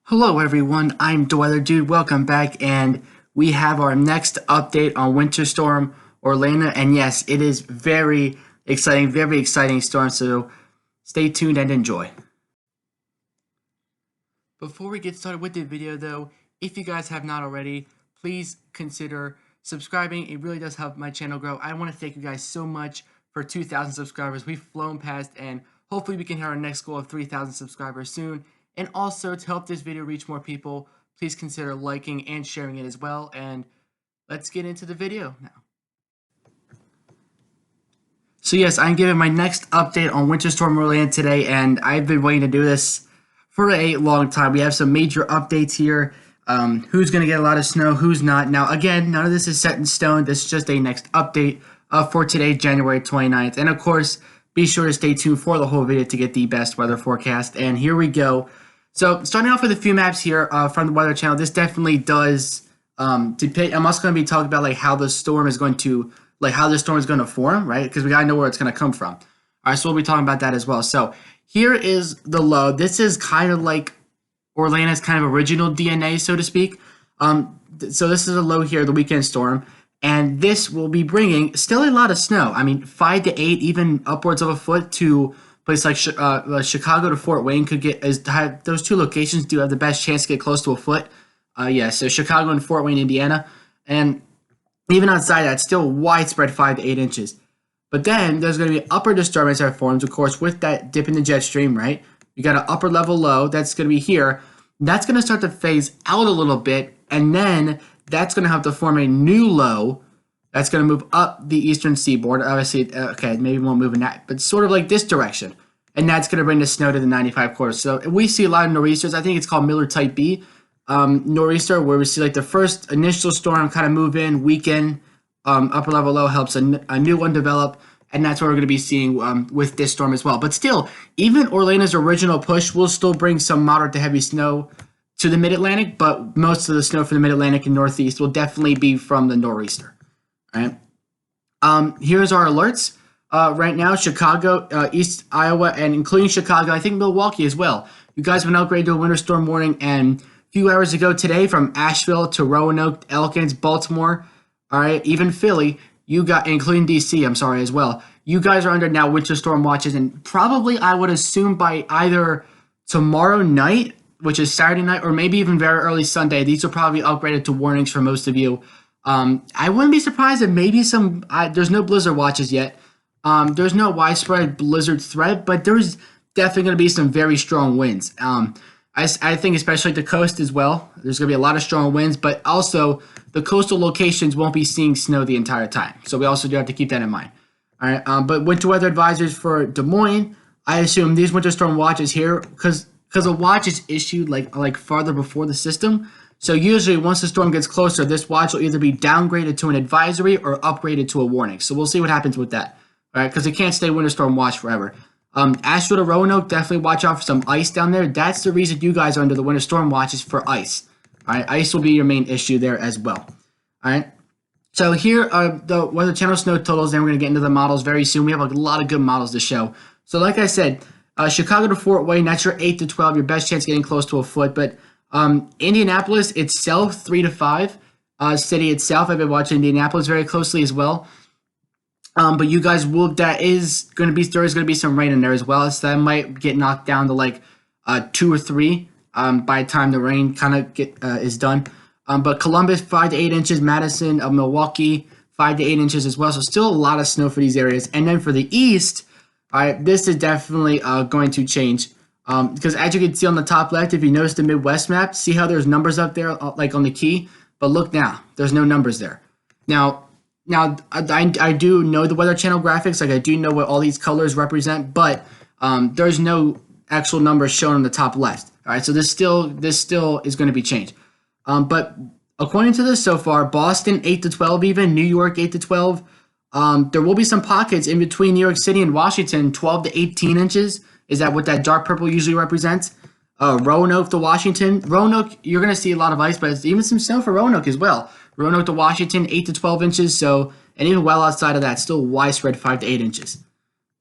Hello everyone, I'm the Weather Dude. Welcome back, and we have our next update on Winter Storm Orlena. And yes, it is very exciting storm. So stay tuned and enjoy. Before we get started with the video, though, if you guys have not already, please consider subscribing. It really does help my channel grow. I want to thank you guys so much for 2,000 subscribers. We've flown past, and hopefully we can hit our next goal of 3,000 subscribers soon. And also, to help this video reach more people, please consider liking and sharing it as well. And let's get into the video now. So yes, I'm giving my next update on Winter Storm Orlena today, and I've been waiting to do this for a long time. We have some major updates here. Who's going to get a lot of snow, who's not. Now, again, none of this is set in stone. This is just a next update for today, January 29th. And of course, be sure to stay tuned for the whole video to get the best weather forecast. And here we go. So starting off with a few maps here from the Weather Channel, this definitely does depict. I'm also going to be talking about how the storm is going to form, right? Because we got to know where it's going to come from. All right, so we'll be talking about that as well. So here is the low. This is kind of like Orlena's kind of original DNA, so to speak. So this is a low here, the weekend storm, and this will be bringing still a lot of snow. I mean, 5 to 8, even upwards of a foot to place like Chicago to Fort Wayne could get those two locations do have the best chance to get close to a foot. So Chicago and Fort Wayne, Indiana, and even outside that, still widespread 5 to 8 inches. But then there's going to be upper disturbance that forms, of course, with that dip in the jet stream, right? You got an upper level low that's going to be here. That's going to start to phase out a little bit, and then that's going to have to form a new low. That's going to move up the eastern seaboard. Obviously, okay, maybe won't move in that, but sort of like this direction. And that's going to bring the snow to the 95 quarters. So we see a lot of nor'easters. I think it's called Miller Type B nor'easter, where we see like the first initial storm kind of move in, weaken, upper level low helps a new one develop. And that's what we're going to be seeing with this storm as well. But still, even Orlena's original push will still bring some moderate to heavy snow to the mid-Atlantic, but most of the snow for the mid-Atlantic and northeast will definitely be from the nor'easter. All right. Here's our alerts. Right now, Chicago, East Iowa, and including Chicago, I think Milwaukee as well. You guys have been upgraded to a winter storm warning, and a few hours ago today from Asheville to Roanoke, Elkins, Baltimore, all right, even Philly, you got, including DC, I'm sorry, as well. You guys are under now winter storm watches, and probably I would assume by either tomorrow night, which is Saturday night, or maybe even very early Sunday, these will probably be upgraded to warnings for most of you. I wouldn't be surprised if maybe there's no blizzard watches yet. There's no widespread blizzard threat, but there's definitely going to be some very strong winds. I think especially the coast as well. There's going to be a lot of strong winds, but also the coastal locations won't be seeing snow the entire time. So we also do have to keep that in mind. All right, but winter weather advisories for Des Moines, I assume these winter storm watches here, because a watch is issued like farther before the system. So usually once the storm gets closer, this watch will either be downgraded to an advisory or upgraded to a warning. So we'll see what happens with that. All right, because it can't stay winter storm watch forever. Asheville to Roanoke, definitely watch out for some ice down there. That's the reason you guys are under the winter storm watch is for ice. All right, ice will be your main issue there as well. All right, so here are the Weather Channel snow totals. Then we're going to get into the models very soon. We have a lot of good models to show. So like I said, Chicago to Fort Wayne, that's your 8 to 12, your best chance getting close to a foot. But Indianapolis itself, 3 to 5. City itself, I've been watching Indianapolis very closely as well. But you guys will, there is going to be some rain in there as well. So that might get knocked down to like 2 or 3 by the time the rain kind of is done. But Columbus, 5 to 8 inches. Madison, Milwaukee, 5 to 8 inches as well. So still a lot of snow for these areas. And then for the east, all right, this is definitely going to change. Because as you can see on the top left, if you notice the Midwest map, see how there's numbers up there like on the key? But look now, there's no numbers there. Now I do know the Weather Channel graphics, like I do know what all these colors represent, but there's no actual numbers shown on the top left. All right, so this still is going to be changed. But according to this so far, Boston 8 to 12 even, New York 8 to 12. There will be some pockets in between New York City and Washington, 12 to 18 inches. Is that what that dark purple usually represents? Roanoke to Washington. Roanoke, you're going to see a lot of ice, but it's even some snow for Roanoke as well. Roanoke to Washington, 8 to 12 inches. So, and even well outside of that, still widespread 5 to 8 inches.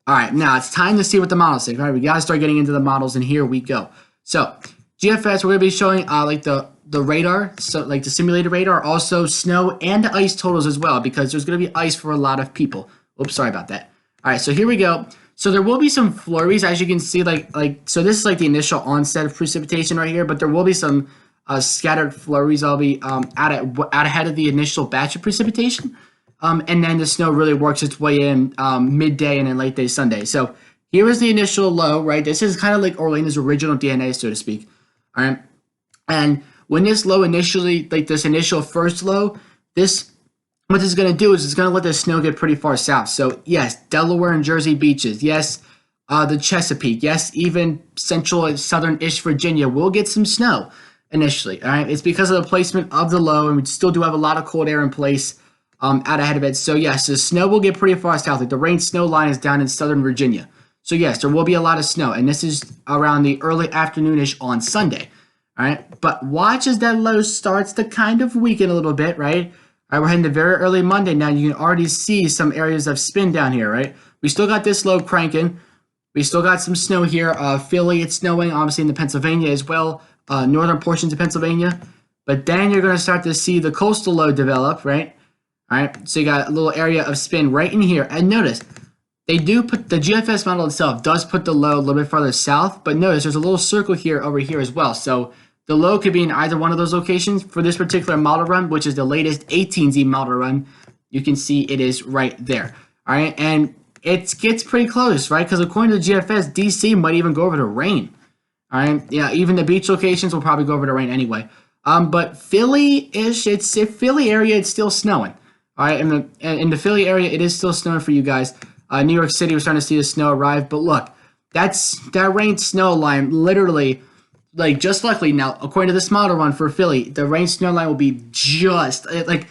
All right, now it's time to see what the models say. All right, we got to start getting into the models, and here we go. So GFS, we're going to be showing like the radar, so like the simulated radar, also snow and ice totals as well, because there's going to be ice for a lot of people. Oops, sorry about that. All right, so here we go. So there will be some flurries, as you can see, so this is like the initial onset of precipitation right here, but there will be some scattered flurries. I'll be out ahead of the initial batch of precipitation, and then the snow really works its way in midday and then late day Sunday. So here is the initial low, right? This is kind of like Orlena's original DNA, so to speak. All right, and when this low initially, like this initial first low, what this is going to do is it's going to let the snow get pretty far south. So yes, Delaware and Jersey beaches. Yes, the Chesapeake. Yes, even central and southern-ish Virginia will get some snow initially. All right, it's because of the placement of the low, and we still do have a lot of cold air in place out ahead of it. So yes, the snow will get pretty far south. Like the rain snow line is down in southern Virginia. So yes, there will be a lot of snow, and this is around the early afternoonish on Sunday. All right, but watch as that low starts to kind of weaken a little bit, right? All right, we're heading to very early Monday now. You can already see some areas of spin down here, right? We still got this low cranking. We still got some snow here. Philly, it's snowing, obviously in the Pennsylvania as well, northern portions of Pennsylvania. But then you're going to start to see the coastal low develop, right? All right, so you got a little area of spin right in here. And notice, they do put, the GFS model itself does put the low a little bit farther south, but notice there's a little circle here over here as well. So the low could be in either one of those locations. For this particular model run, which is the latest 18Z model run, you can see it is right there. All right, and it gets pretty close, right? Because according to the GFS, DC might even go over to rain. All right, yeah, even the beach locations will probably go over to rain anyway. But Philly-ish, Philly area, it's still snowing. All right, in the Philly area, it is still snowing for you guys. New York City, we're starting to see the snow arrive. But look, that rain snow line literally, like just luckily now, according to this model run for Philly, the rain snow line will be just like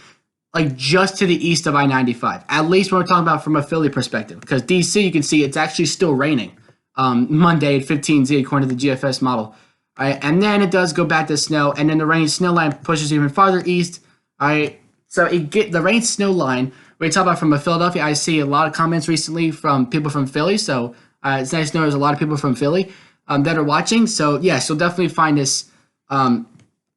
just to the east of I-95. At least when we're talking about from a Philly perspective, because DC, you can see it's actually still raining Monday at 15Z according to the GFS model. All right, and then it does go back to snow, and then the rain snow line pushes even farther east. All right, so the rain snow line. When we talk about from Philadelphia, I see a lot of comments recently from people from Philly. So it's nice to know there's a lot of people from Philly that are watching. So yes, you'll definitely find this. You'll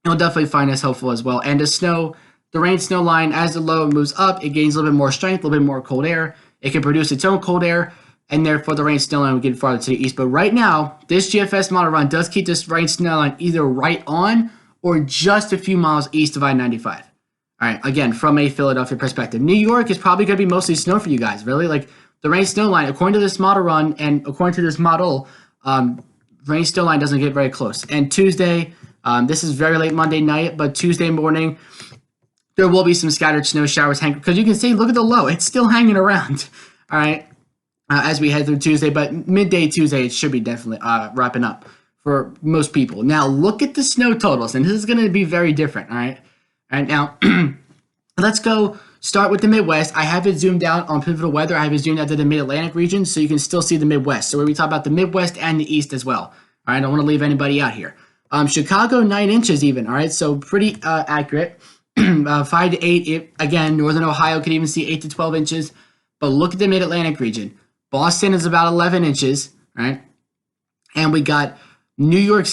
definitely find this helpful as well. And the rain snow line, as the low moves up, it gains a little bit more strength, a little bit more cold air. It can produce its own cold air, and therefore the rain snow line will get farther to the east. But right now, this GFS model run does keep this rain snow line either right on or just a few miles east of I-95. All right, again, from a Philadelphia perspective. New York is probably going to be mostly snow for you guys, really. Like the rain snow line, according to this model run and according to this model, rain snow line doesn't get very close. And Tuesday, this is very late Monday night, but Tuesday morning, there will be some scattered snow showers hanging. Because you can see, look at the low. It's still hanging around, all right, as we head through Tuesday. But midday Tuesday, it should be definitely wrapping up for most people. Now, look at the snow totals, and this is going to be very different, all right? All right, now, let's go start with the Midwest. I have it zoomed out on Pivotal Weather. I have it zoomed out to the Mid-Atlantic region, so you can still see the Midwest. So we're going to talk about the Midwest and the East as well. All right, I don't want to leave anybody out here. Chicago, 9 inches even, all right? So pretty accurate. 5 to 8. Again, Northern Ohio could even see 8 to 12 inches. But look at the Mid-Atlantic region. Boston is about 11 inches, right? And we got New York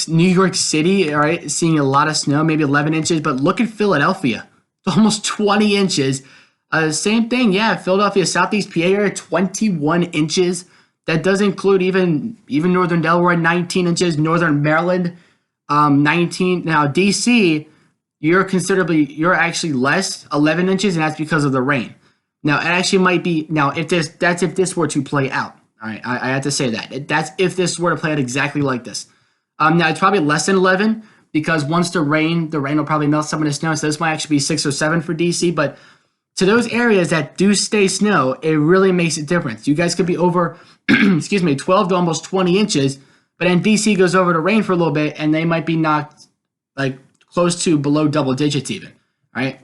City, all right, seeing a lot of snow, maybe 11 inches. But look at Philadelphia, almost 20 inches. Same thing, yeah, Philadelphia, Southeast PA area, 21 inches. That does include even Northern Delaware, 19 inches. Northern Maryland, 19. Now, D.C., you're actually less, 11 inches, and that's because of the rain. Now, it actually might be, now, if this were to play out. All right, I have to say that. That's if this were to play out exactly like this. Now, it's probably less than 11 because once the rain will probably melt some of the snow. So this might actually be 6 or 7 for DC. But to those areas that do stay snow, it really makes a difference. You guys could be over, 12 to almost 20 inches. But then DC goes over to rain for a little bit, and they might be knocked like close to below double digits even. All right.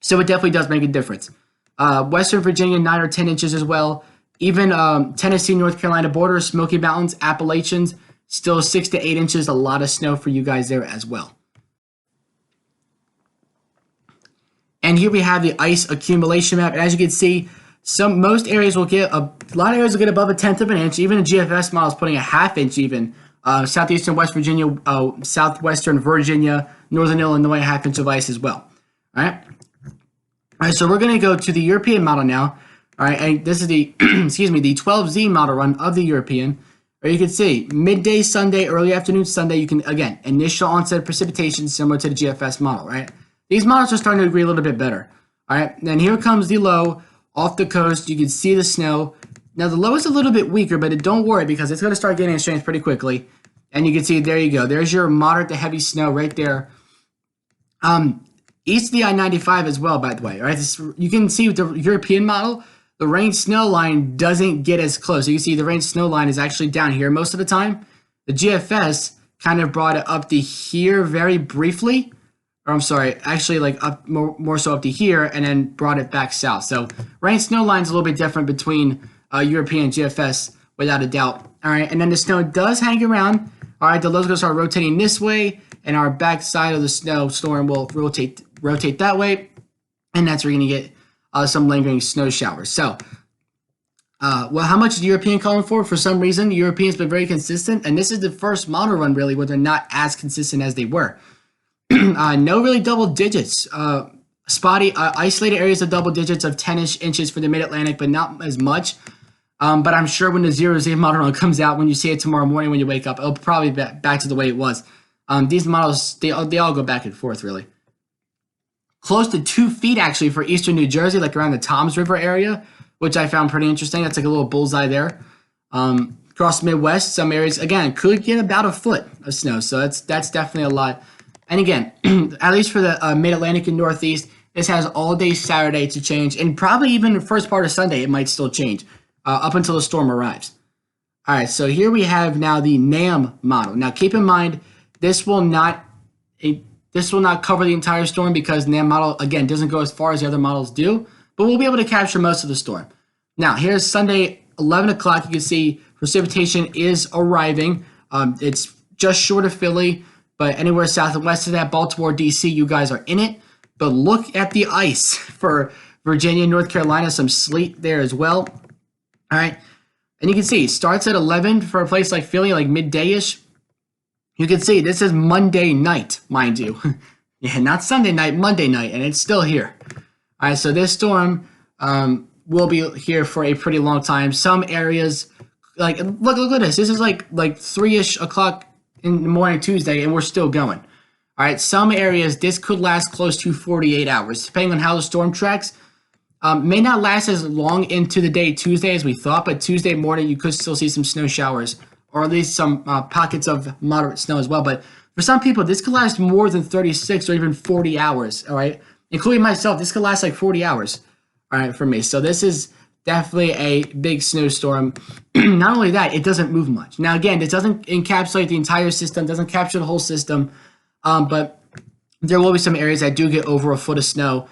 So it definitely does make a difference. Western Virginia, 9 or 10 inches as well. Even Tennessee, North Carolina border, Smoky Mountains, Appalachians, still 6 to 8 inches. A lot of snow for you guys there as well. And here we have the ice accumulation map. And as you can see, most areas will get a lot of areas will get above 1/10 of an inch. Even the GFS model is putting a 1/2 inch even southeastern West Virginia, southwestern Virginia, northern Illinois, 1/2 inch of ice as well. All right. All right, so we're going to go to the European model now. All right, and this is the excuse me, the 12Z model run of the European. Or you can see midday Sunday, early afternoon Sunday. You can again initial onset of precipitation similar to the GFS model. Right, these models are starting to agree a little bit better. All right, then here comes the low off the coast. You can see the snow. Now the low is a little bit weaker, but don't worry because it's going to start getting its strength pretty quickly. And you can see there you go. There's your moderate to heavy snow right there. East of the I-95 as well, by the way. All right, you can see with the European model, the rain snow line doesn't get as close. You can see the rain snow line is actually down here most of the time. The GFS kind of brought it up to here very briefly. Or I'm sorry, actually like up more so up to here and then brought it back south. So rain snow line is a little bit different between European and GFS without a doubt. All right, and then the snow does hang around. All right, the low's going to start rotating this way, and our back side of the snowstorm will rotate that way, and that's where you're going to get some lingering snow showers. So, well, how much is the European calling for? For some reason, the European's been very consistent, and this is the first model run, really, where they're not as consistent as they were. No really double digits. Spotty, isolated areas of double digits of 10-ish inches for the Mid-Atlantic, but not as much. But I'm sure when the 0Z model run comes out, when you see it tomorrow morning when you wake up, it'll probably be back to the way it was. These models, they all go back and forth, really. Close to 2 feet, actually, for eastern New Jersey, like around the Toms River area, which I found pretty interesting. That's like a little bullseye there. Across the Midwest, some areas, again, could get about a foot of snow. So that's definitely a lot. And again, at least for the Mid-Atlantic and Northeast, this has all day Saturday to change. And probably even the first part of Sunday, it might still change up until the storm arrives. All right, so here we have now the NAM model. Now, keep in mind, this will not cover the entire storm because NAM model, again, doesn't go as far as the other models do, but we'll be able to capture most of the storm. Now, here's Sunday, 11 o'clock. You can see precipitation is arriving. It's just short of Philly, but anywhere south and west of that, Baltimore, D.C., you guys are in it. But look at the ice for Virginia, North Carolina, some sleet there as well. All right, and you can see it starts at 11 for a place like Philly, like midday-ish. You can see this is Monday night, mind you. Yeah, not Sunday night, Monday night, and it's still here. All right, so this storm will be here for a pretty long time. Some areas, like look at this. This is like 3-ish o'clock in the morning Tuesday, and we're still going. All right, some areas this could last close to 48 hours, depending on how the storm tracks. May not last as long into the day Tuesday as we thought, but Tuesday morning you could still see some snow showers, or at least some pockets of moderate snow as well. But for some people, this could last more than 36 or even 40 hours, all right? Including myself, this could last like 40 hours, all right, for me. So this is definitely a big snowstorm. Not only that, it doesn't move much. Now, again, this doesn't encapsulate the entire system, doesn't capture the whole system, but there will be some areas that do get over a foot of snow,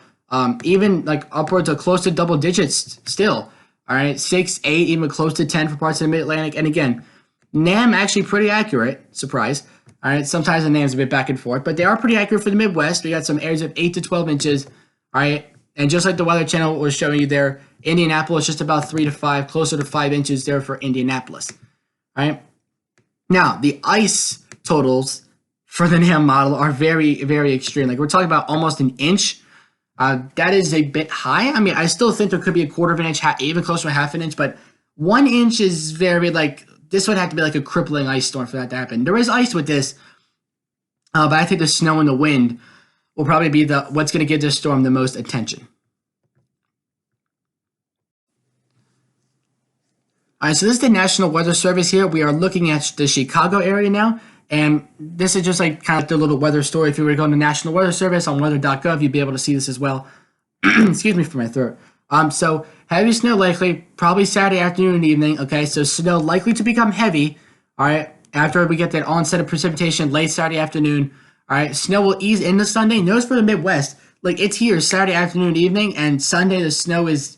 even like upwards of close to double digits still, all right? 6, 8, even close to 10 for parts of the Mid-Atlantic. And again, NAM actually pretty accurate, surprise. All right, sometimes the NAM's a bit back and forth, but they are pretty accurate for the Midwest. We got some areas of 8 to 12 inches, all right? And just like the Weather Channel was showing you there, Indianapolis just about 3 to 5, closer to 5 inches there for Indianapolis, all right? Now, the ice totals for the NAM model are very, very extreme. Like we're talking about almost an inch. That is a bit high. I mean, I still think there could be a quarter of an inch, even closer to half an inch, but 1 inch is very this would have to be like a crippling ice storm for that to happen. There is ice with this, but I think the snow and the wind will probably be what's going to give this storm the most attention. All right, so this is the National Weather Service here. We are looking at the Chicago area now, and this is just like kind of the little weather story. If you were to go to the National Weather Service on weather.gov, you'd be able to see this as well. Excuse me for my throat. So heavy snow likely, probably Saturday afternoon and evening. Okay, so snow likely to become heavy. All right, after we get that onset of precipitation late Saturday afternoon. All right, snow will ease into Sunday. Notice for the Midwest, like it's here Saturday afternoon, evening, and Sunday the snow is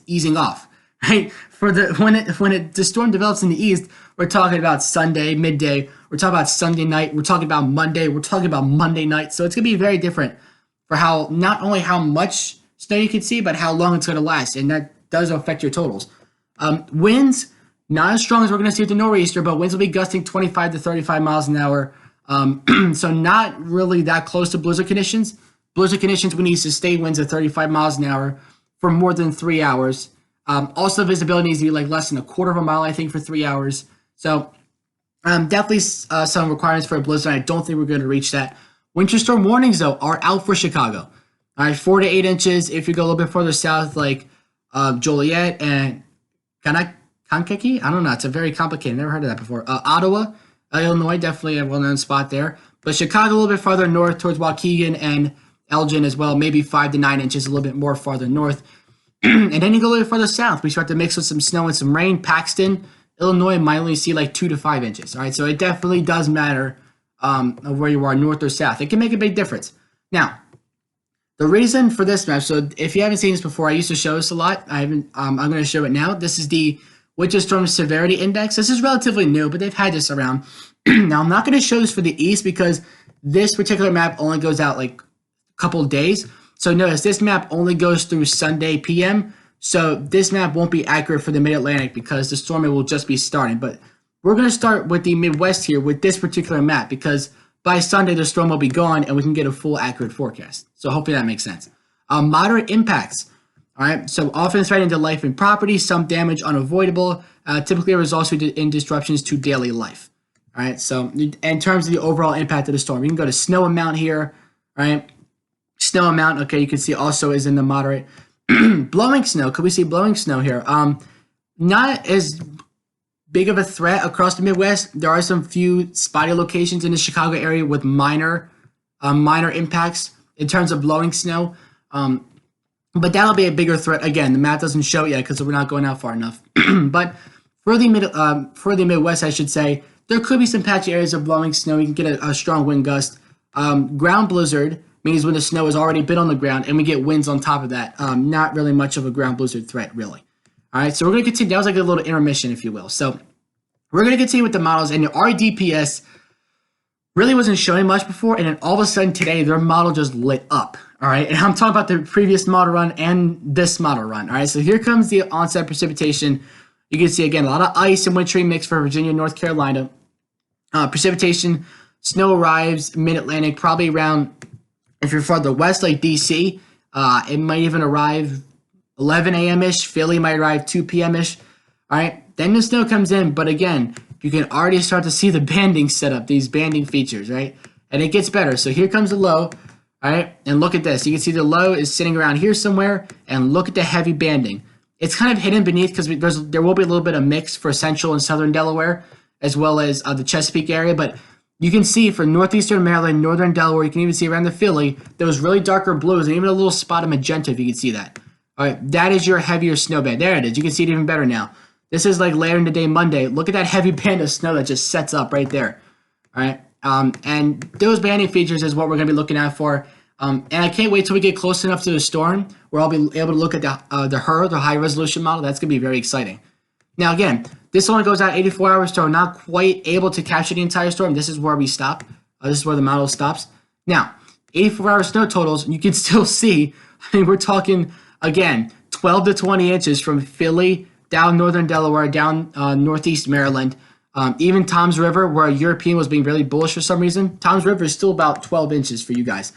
easing off. Right, for the storm develops in the east, we're talking about Sunday midday. We're talking about Sunday night. We're talking about Monday. We're talking about Monday night. So it's gonna be very different for not only how much snow you can see, but how long it's going to last, and that does affect your totals. Winds, Not as strong as we're going to see with the nor'easter, but winds will be gusting 25 to 35 miles an hour. So not really that close to blizzard conditions. Blizzard conditions, we need sustained winds of 35 miles an hour for more than 3 hours. Also, visibility needs to be like less than a quarter of a mile, I think, for 3 hours. So definitely some requirements for a blizzard. I don't think we're going to reach that. Winter storm warnings, though, are out for Chicago. All right, 4 to 8 inches. If you go a little bit further south, like Joliet and Kankakee, I don't know. It's a very complicated. Never heard of that before. Ottawa, Illinois, definitely a well-known spot there. But Chicago, a little bit farther north towards Waukegan and Elgin as well, maybe 5 to 9 inches, a little bit more farther north. And then you go a little further south. We start to mix with some snow and some rain. Paxton, Illinois might only see like 2 to 5 inches. All right, so it definitely does matter of where you are, north or south. It can make a big difference. Now, the reason for this map, so if you haven't seen this before, I used to show this a lot. I'm going to show it now. This is the Winter Storm Severity Index. This is relatively new, but they've had this around. Now, I'm not going to show this for the east because this particular map only goes out like a couple of days. So notice this map only goes through Sunday p.m. So this map won't be accurate for the Mid-Atlantic because the storm will just be starting. But we're going to start with the Midwest here with this particular map because by Sunday the storm will be gone and we can get a full accurate forecast. So hopefully that makes sense. Moderate impacts. All right, so often threatening to life and property, some damage unavoidable. Typically results in disruptions to daily life. All right, so in terms of the overall impact of the storm, you can go to snow amount here. All right, snow amount. Okay, you can see also is in the moderate. Blowing snow. Could we see blowing snow here? Not as big of a threat across the Midwest. There are some few spotty locations in the Chicago area with minor impacts in terms of blowing snow. But that'll be a bigger threat. Again, the map doesn't show it yet because we're not going out far enough. But for the Midwest, I should say, there could be some patchy areas of blowing snow. You can get a strong wind gust. Ground blizzard means when the snow has already been on the ground and we get winds on top of that. Not really much of a ground blizzard threat, really. All right, so we're going to continue. That was like a little intermission, if you will. So we're going to continue with the models. And the RDPS really wasn't showing much before. And then all of a sudden today, their model just lit up. All right, and I'm talking about the previous model run and this model run. All right, so here comes the onset precipitation. You can see, again, a lot of ice and wintry mix for Virginia, North Carolina. Precipitation, snow arrives mid-Atlantic, probably around, if you're farther west, like D.C., it might even arrive 11 a.m.-ish. Philly might arrive 2 p.m.-ish. All right, then the snow comes in, but again, you can already start to see the banding set up, these banding features, right? And it gets better. So here comes the low, all right? And look at this. You can see the low is sitting around here somewhere, and look at the heavy banding. It's kind of hidden beneath because there will be a little bit of mix for central and southern Delaware, as well as the Chesapeake area, but you can see for northeastern Maryland, northern Delaware, you can even see around the Philly, those really darker blues, and even a little spot of magenta if you can see that. All right, that is your heavier snow band. There it is. You can see it even better now. This is like later in the day Monday. Look at that heavy band of snow that just sets up right there. All right, and those banding features is what we're going to be looking out for. And I can't wait till we get close enough to the storm where I'll be able to look at the high resolution model. That's going to be very exciting. Now, again, this only goes out 84 hours, so we're not quite able to capture the entire storm. This is where we stop. This is where the model stops. Now, 84-hour snow totals, you can still see, I mean, we're talking, again, 12 to 20 inches from Philly down northern Delaware, down northeast Maryland. Even Tom's River, where a European was being really bullish for some reason, Tom's River is still about 12 inches for you guys.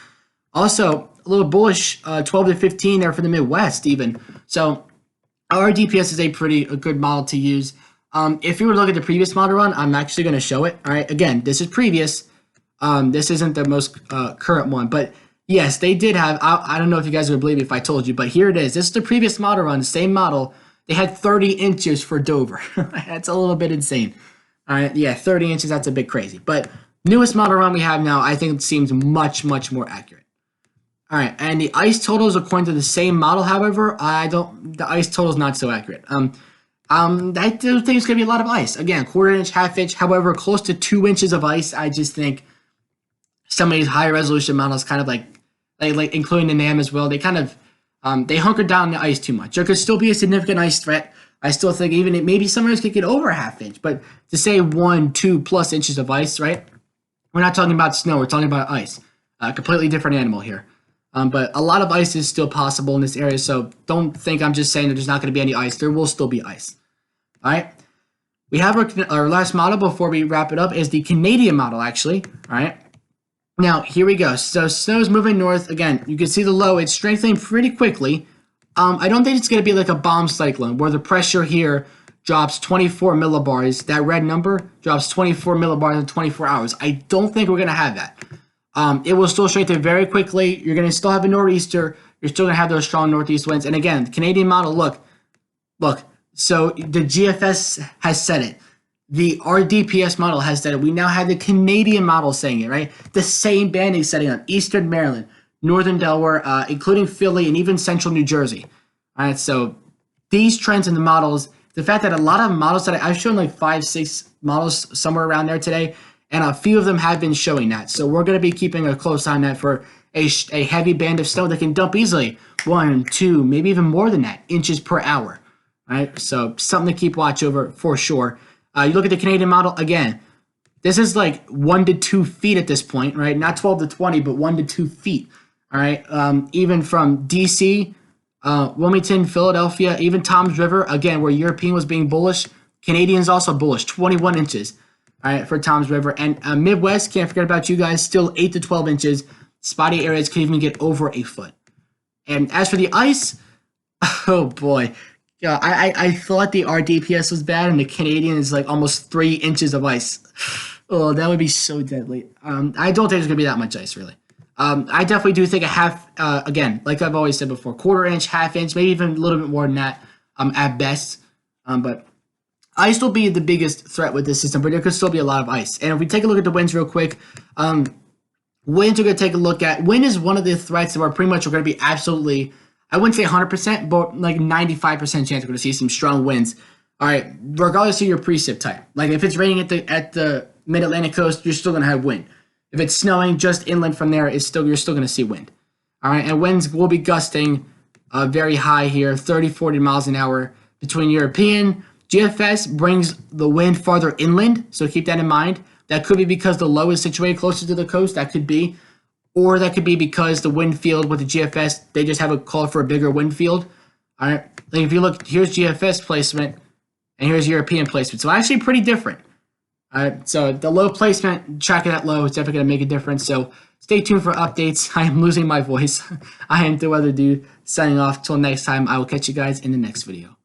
Also, a little bullish, 12 to 15 there for the Midwest even. So RDPS is a good model to use. If you were to look at the previous model run, I'm actually going to show it. All right, again, this is previous. This isn't the most current one, but yes, they did have. I don't know if you guys would believe me if I told you, but here it is. This is the previous model run, same model. They had 30 inches for Dover. That's a little bit insane. All right, yeah, 30 inches. That's a bit crazy. But newest model run we have now, I think it seems much more accurate. All right, and the ice totals according to the same model, however, the ice total is not so accurate. I think it's gonna be a lot of ice. Again, quarter inch, half inch, however, close to 2 inches of ice. I just think some of these higher resolution models kind of like including the NAM as well, they kind of they hunker down the ice too much. There could still be a significant ice threat. I still think even maybe some areas could get over a half inch, but to say 1, 2+ inches of ice, right? We're not talking about snow, we're talking about ice. Completely different animal here. But a lot of ice is still possible in this area, so don't think I'm just saying that there's not going to be any ice. There will still be ice. All right? We have our last model before we wrap it up is the Canadian model, actually. All right. Now, here we go. So snow is moving north. Again, you can see the low. It's strengthening pretty quickly. I don't think it's going to be like a bomb cyclone where the pressure here drops 24 millibars. That red number drops 24 millibars in 24 hours. I don't think we're going to have that. It will still strengthen very quickly. You're going to still have a nor'easter. You're still going to have those strong northeast winds. And again, the Canadian model, look. So the GFS has said it. The RDPS model has said it. We now have the Canadian model saying it, right? The same banding setting on Eastern Maryland, Northern Delaware, including Philly, and even Central New Jersey. All right, so these trends in the models, the fact that a lot of models that I've shown like 5, 6 models somewhere around there today, and a few of them have been showing that. So we're going to be keeping a close eye on that for a heavy band of snow that can dump easily 1, 2, maybe even more than that inches per hour. Right, so something to keep watch over for sure. You look at the Canadian model again. This is like 1 to 2 feet at this point, right? Not 12 to 20, but 1 to 2 feet. All right, even from DC, Wilmington, Philadelphia, even Toms River, again, where European was being bullish, Canadians also bullish, 21 inches. All right, for Toms River, and Midwest, can't forget about you guys, still 8 to 12 inches. Spotty areas can even get over a foot. And as for the ice, oh boy. Yeah, I thought the RDPS was bad, and the Canadian is like almost 3 inches of ice. Oh, that would be so deadly. I don't think there's gonna be that much ice, really. I definitely do think a half. Again, like I've always said before, quarter-inch, half-inch, maybe even a little bit more than that, at best. But ice will be the biggest threat with this system, but there could still be a lot of ice. And if we take a look at the winds real quick, winds we're gonna take a look at. Wind is one of the threats that we're pretty much going to be absolutely. I wouldn't say 100%, but like 95% chance we're going to see some strong winds. All right, regardless of your precip type. Like if it's raining at the mid-Atlantic coast, you're still going to have wind. If it's snowing just inland from there, you're still going to see wind. All right, and winds will be gusting very high here, 30, 40 miles an hour between European. GFS brings the wind farther inland, so keep that in mind. That could be because the low is situated closer to the coast. That could be. Or that could be because the wind field with the GFS, they just have a call for a bigger wind field. All right. Like if you look, here's GFS placement, and here's European placement. So actually pretty different. All right. So the low placement, tracking that low, is definitely going to make a difference. So stay tuned for updates. I am losing my voice. I am the weather dude signing off. Till next time, I will catch you guys in the next video.